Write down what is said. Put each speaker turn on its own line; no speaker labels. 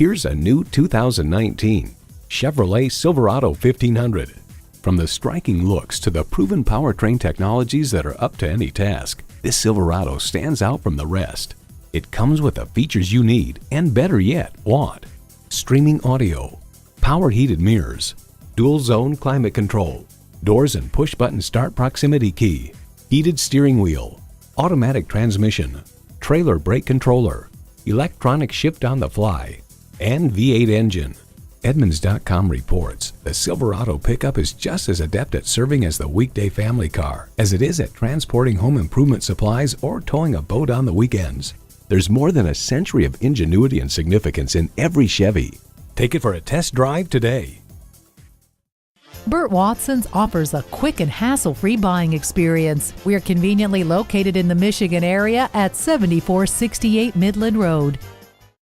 Here's a new 2019 Chevrolet Silverado 1500. From the striking looks to the proven powertrain technologies that are up to any task, this Silverado stands out from the rest. It comes with the features you need and, better yet, want. Streaming audio, power heated mirrors, dual zone climate control, doors and push button start proximity key, heated steering wheel, automatic transmission, trailer brake controller, electronic shift on the fly, and V8 engine. Edmunds.com reports the Silverado pickup is just as adept at serving as the weekday family car as it is at transporting home improvement supplies or towing a boat on the weekends. There's more than a century of ingenuity and significance in every Chevy. Take it for a test drive today.
Burt Watson's offers a quick and hassle-free buying experience. We're conveniently located in the Michigan area at 7468 Midland Road.